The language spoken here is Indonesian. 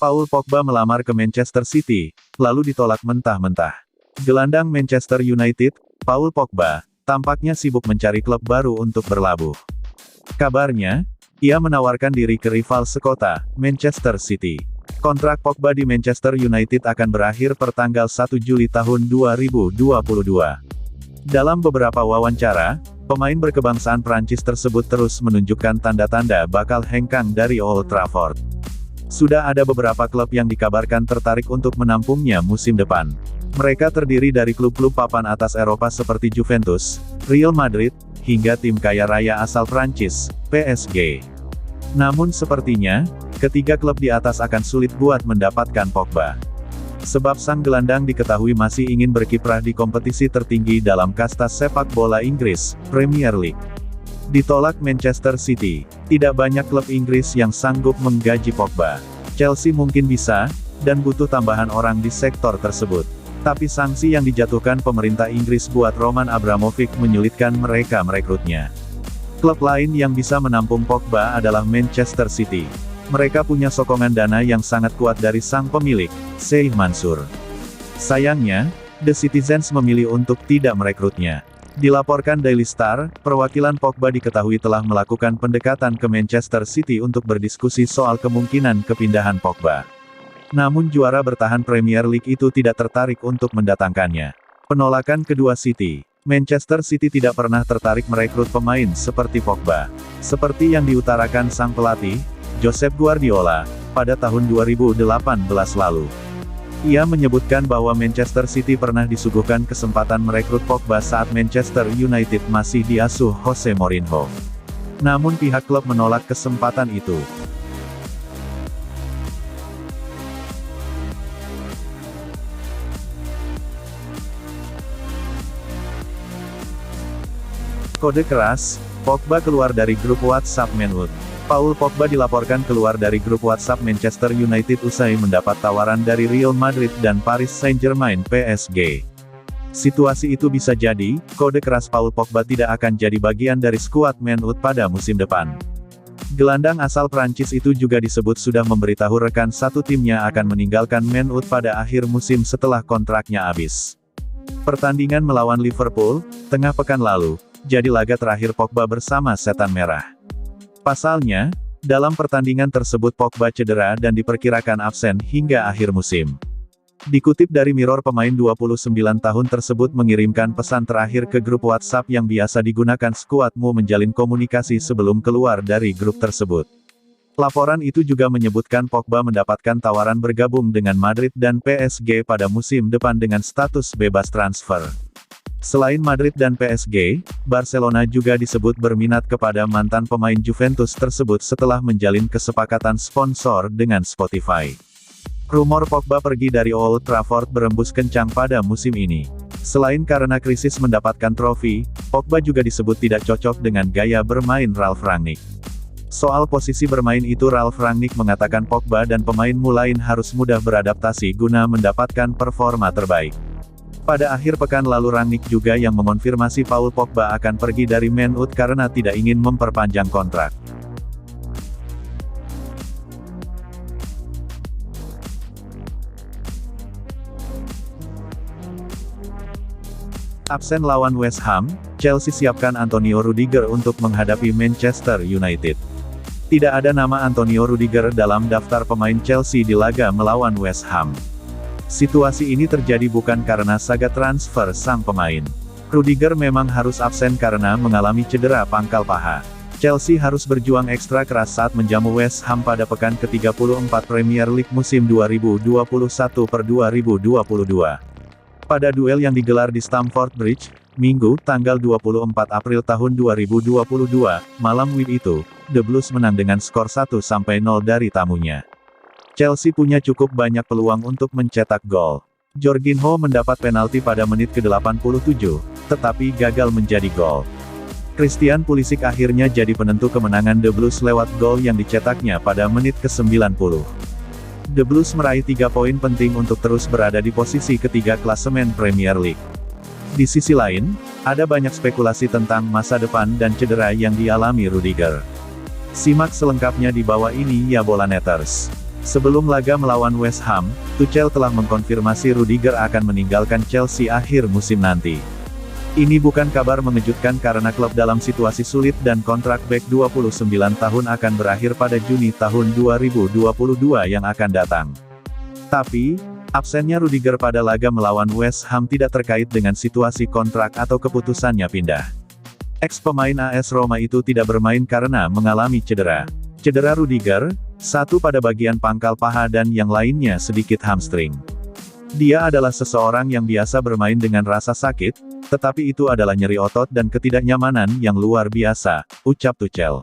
Paul Pogba melamar ke Manchester City, lalu ditolak mentah-mentah. Gelandang Manchester United, Paul Pogba, tampaknya sibuk mencari klub baru untuk berlabuh. Kabarnya, ia menawarkan diri ke rival sekota, Manchester City. Kontrak Pogba di Manchester United akan berakhir pertanggal 1 Juli tahun 2022. Dalam beberapa wawancara, pemain berkebangsaan Prancis tersebut terus menunjukkan tanda-tanda bakal hengkang dari Old Trafford. Sudah ada beberapa klub yang dikabarkan tertarik untuk menampungnya musim depan. Mereka terdiri dari klub-klub papan atas Eropa seperti Juventus, Real Madrid, hingga tim kaya raya asal Prancis, PSG. Namun sepertinya, ketiga klub di atas akan sulit buat mendapatkan Pogba. Sebab sang gelandang diketahui masih ingin berkiprah di kompetisi tertinggi dalam kasta sepak bola Inggris, Premier League. Ditolak Manchester City, tidak banyak klub Inggris yang sanggup menggaji Pogba. Chelsea mungkin bisa, dan butuh tambahan orang di sektor tersebut. Tapi sanksi yang dijatuhkan pemerintah Inggris buat Roman Abramovich menyulitkan mereka merekrutnya. Klub lain yang bisa menampung Pogba adalah Manchester City. Mereka punya sokongan dana yang sangat kuat dari sang pemilik, Sheikh Mansour. Sayangnya, The Citizens memilih untuk tidak merekrutnya. Dilaporkan Daily Star, perwakilan Pogba diketahui telah melakukan pendekatan ke Manchester City untuk berdiskusi soal kemungkinan kepindahan Pogba. Namun juara bertahan Premier League itu tidak tertarik untuk mendatangkannya. Penolakan kedua City, Manchester City tidak pernah tertarik merekrut pemain seperti Pogba. Seperti yang diutarakan sang pelatih, Josep Guardiola, pada tahun 2018 lalu. Ia menyebutkan bahwa Manchester City pernah disuguhkan kesempatan merekrut Pogba saat Manchester United masih diasuh Jose Mourinho. Namun pihak klub menolak kesempatan itu. Kode keras, Pogba keluar dari grup WhatsApp Manwood. Paul Pogba dilaporkan keluar dari grup WhatsApp Manchester United usai mendapat tawaran dari Real Madrid dan Paris Saint-Germain (PSG). Situasi itu bisa jadi, kode keras Paul Pogba tidak akan jadi bagian dari skuad Manwood pada musim depan. Gelandang asal Prancis itu juga disebut sudah memberitahu rekan satu timnya akan meninggalkan Manwood pada akhir musim setelah kontraknya habis. Pertandingan melawan Liverpool, tengah pekan lalu, jadi laga terakhir Pogba bersama Setan Merah. Pasalnya, dalam pertandingan tersebut Pogba cedera dan diperkirakan absen hingga akhir musim. Dikutip dari Mirror, pemain 29 tahun tersebut mengirimkan pesan terakhir ke grup WhatsApp yang biasa digunakan skuadmu menjalin komunikasi sebelum keluar dari grup tersebut. Laporan itu juga menyebutkan Pogba mendapatkan tawaran bergabung dengan Madrid dan PSG pada musim depan dengan status bebas transfer. Selain Madrid dan PSG, Barcelona juga disebut berminat kepada mantan pemain Juventus tersebut setelah menjalin kesepakatan sponsor dengan Spotify. Rumor Pogba pergi dari Old Trafford berembus kencang pada musim ini. Selain karena krisis mendapatkan trofi, Pogba juga disebut tidak cocok dengan gaya bermain Ralf Rangnick. Soal posisi bermain itu Ralf Rangnick mengatakan Pogba dan pemain lain harus mudah beradaptasi guna mendapatkan performa terbaik. Pada akhir pekan lalu Rangnick juga yang mengonfirmasi Paul Pogba akan pergi dari Manwood karena tidak ingin memperpanjang kontrak. Absen lawan West Ham, Chelsea siapkan Antonio Rudiger untuk menghadapi Manchester United. Tidak ada nama Antonio Rudiger dalam daftar pemain Chelsea di laga melawan West Ham. Situasi ini terjadi bukan karena saga transfer sang pemain. Rudiger memang harus absen karena mengalami cedera pangkal paha. Chelsea harus berjuang ekstra keras saat menjamu West Ham pada pekan ke-34 Premier League musim 2021/2022. Pada duel yang digelar di Stamford Bridge, Minggu, tanggal 24 April tahun 2022, malam WIB itu, The Blues menang dengan skor 1-0 dari tamunya. Chelsea punya cukup banyak peluang untuk mencetak gol. Jorginho mendapat penalti pada menit ke-87, tetapi gagal menjadi gol. Christian Pulisic akhirnya jadi penentu kemenangan The Blues lewat gol yang dicetaknya pada menit ke-90. The Blues meraih 3 poin penting untuk terus berada di posisi ketiga klasemen Premier League. Di sisi lain, ada banyak spekulasi tentang masa depan dan cedera yang dialami Rudiger. Simak selengkapnya di bawah ini ya Bolaneters. Sebelum laga melawan West Ham, Tuchel telah mengkonfirmasi Rudiger akan meninggalkan Chelsea akhir musim nanti. Ini bukan kabar mengejutkan karena klub dalam situasi sulit dan kontrak bek 29 tahun akan berakhir pada Juni tahun 2022 yang akan datang. Tapi, absennya Rudiger pada laga melawan West Ham tidak terkait dengan situasi kontrak atau keputusannya pindah. Ex-pemain AS Roma itu tidak bermain karena mengalami cedera. Cedera Rudiger, satu pada bagian pangkal paha dan yang lainnya sedikit hamstring. Dia adalah seseorang yang biasa bermain dengan rasa sakit, tetapi itu adalah nyeri otot dan ketidaknyamanan yang luar biasa, ucap Tuchel.